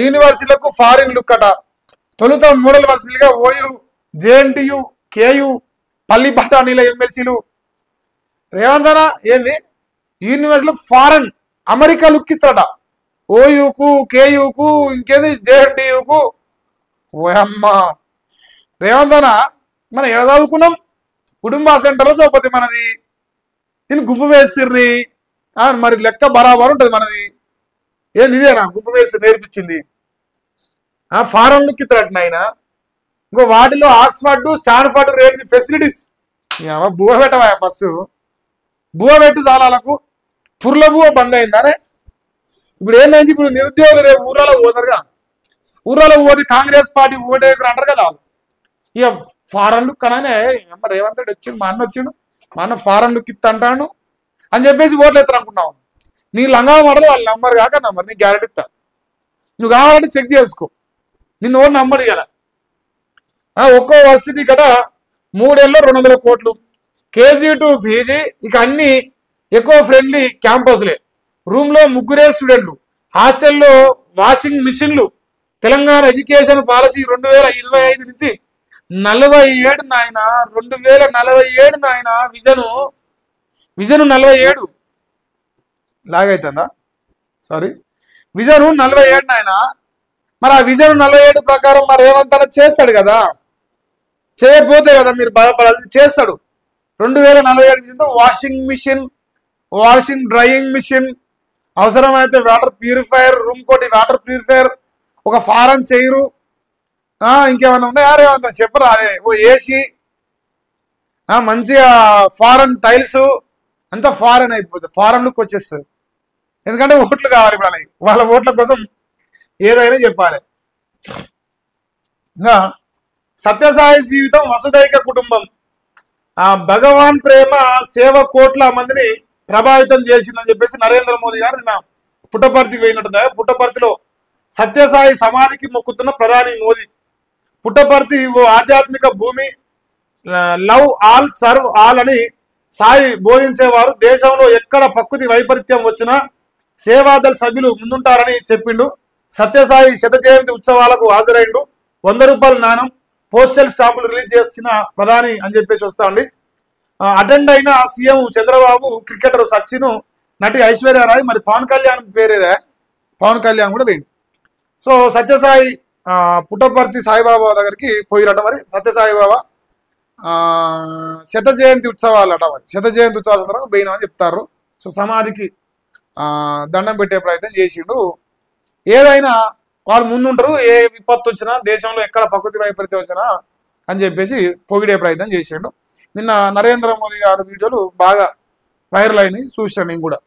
యూనివర్సిటీలకు foreign look అట. తొలుత మోడల్ వర్సిటీలుగా ఓయూ, జేఎన్టీయు, కేయు, పల్లి బఠానీల ఎమ్మెల్సీలు. రేవంత్ అన్న ఏంది యూనివర్సిటీలో ఫారెన్ అమెరికా లుక్ ఇస్తాడట. ఓయూకు, కేయుకు, ఇంకేది జేఎన్టీయుకు. ఓయమ్మ రేవంత్ అన్న మనం ఎలా చదువుకున్నాం? కుటుంబ సెంటర్లో చదువుతుంది మనది. దీన్ని గుంపు వేసిర్రి మరి లెక్క బరాబర్ ఉంటుంది మనది. ఏంది ఇదేనా గుంపు వేసి నేర్పించింది? ఫారెన్ లుక్ ఇస్తాడట ఆయన. ఇంకో వాటిలో ఆక్స్ఫర్డ్, స్టాన్ఫర్డ్ రేంజ్ ఫెసిలిటీస్. బువ పెట్టవా ఫస్ట్? బువ పెట్టు చాలాలకు. పుర్ల బువ బంద్ అయిందానే. ఇప్పుడు ఏంటంటే ఇప్పుడు నిరుద్యోగులు రేపు ఊర్లలో పోతారుగా. ఊర్లలో పోతే కాంగ్రెస్ పార్టీ ఓటేకరు అంటారు కదా. ఇక ఫారెన్ లుక్ అననే రేవంత్ రెడ్డి వచ్చిండు, మా అన్న వచ్చిండు, మా అన్న ఫారెన్ లుక్ ఇస్తా అంటాను అని చెప్పేసి ఓట్లు ఎత్తారు అనుకున్నావు. నీ లంగా పడదు వాళ్ళ నంబర్ కాక నంబర్ నీ గ్యారెంటీ ఇస్తా. నువ్వు కావాలంటే చెక్ చేసుకో. నిన్ను ఓటు నంబర్ ఇవ్వాల. ఒక్కో వర్సిటీ కట 3 ఏళ్ళు 200 కోట్లు. కేజీ టు పీజీ ఇక అన్ని ఎక్కువ ఫ్రెండ్లీ క్యాంపస్లే. రూమ్లో 3 స్టూడెంట్లు. హాస్టల్లో వాషింగ్ మిషన్లు. తెలంగాణ ఎడ్యుకేషన్ పాలసీ 2025 నుంచి 47 నాయన. 2047 నాయన. విజను 47 లాగైతుందా? సారీ, విజన్ 47 నాయన. మరి ఆ విజన్ 47 ప్రకారం మరి రేవంత్ అన్న చేస్తాడు కదా. చేయకపోతే కదా మీరు బాధపడాలి. చేస్తాడు. 2047 వాషింగ్ మిషన్, డ్రైయింగ్ మిషన్, అవసరమైతే వాటర్ ప్యూరిఫైయర్, రూమ్ కోటి వాటర్ ప్యూరిఫైయర్, ఒక ఫారెన్ చైరు, ఇంకేమైనా ఉన్నాయా రేవంత్ చెప్పరా? అదే ఓ ఏసీ, మంచిగా ఫారెన్ టైల్స్, అంతా ఫారెన్ అయిపోతుంది. ఫారెన్ లుక్ వచ్చేస్తుంది. ఎందుకంటే ఓట్లు కావాలి ఇప్పుడు అలాగే. వాళ్ళ ఓట్ల కోసం ఏదైనా చెప్పాలి. ఇంకా సత్యసాయి జీవితం వసుదైక కుటుంబం. భగవాన్ ప్రేమ సేవ కోట్ల మందిని ప్రభావితం చేసిందని చెప్పేసి నరేంద్ర మోదీ గారు నిన్న పుట్టపర్తికి పోయినట్టుంది. పుట్టపర్తిలో సత్యసాయి సమాధికి మొక్కుతున్న ప్రధాని మోదీ. పుట్టపర్తి ఓ ఆధ్యాత్మిక భూమి, లవ్ ఆల్ సర్వ్ ఆల్ అని సాయి బోధించేవారు. దేశంలో ఎక్కడ ప్రకృతి వైపరీత్యం వచ్చినా సేవాదళ సభ్యులు ముందుంటారని చెప్పిండు. సత్యసాయి శత జయంతి ఉత్సవాలకు హాజరైండు. 100 రూపాయల నాణం, పోస్టల్ స్టాంపులు రిలీజ్ చేసిన ప్రధాని అని చెప్పేసి వస్తాండి. అటెండ్ అయిన సీఎం చంద్రబాబు, క్రికెటర్ సచిన్, నటి ఐశ్వర్యరాయ్, మరి పవన్ కళ్యాణ్ పేరేదే, పవన్ కళ్యాణ్ కూడా వేయండి. సో సత్యసాయి పుట్టపర్తి సాయిబాబా దగ్గరికి పోయిరట. మరి సత్యసాయిబాబా శత జయంతి ఉత్సవాలు అట. మరి శత జయంతి ఉత్సవాల సందర్భంగా పోయినా అని చెప్తారు. సో సమాధికి దండం పెట్టే ప్రయత్నం చేసిండు. ఏదైనా వాళ్ళు ముందుంటారు. ఏ విపత్తు వచ్చినా, దేశంలో ఎక్కడ ప్రకృతి వైపరీత్యం వచ్చినా అని చెప్పేసి పొగిడే ప్రయత్నం చేసిండు. నిన్న నరేంద్ర మోదీ గారి వీడియోలు బాగా వైరల్ అయినాయి, చూశాను నేను కూడా.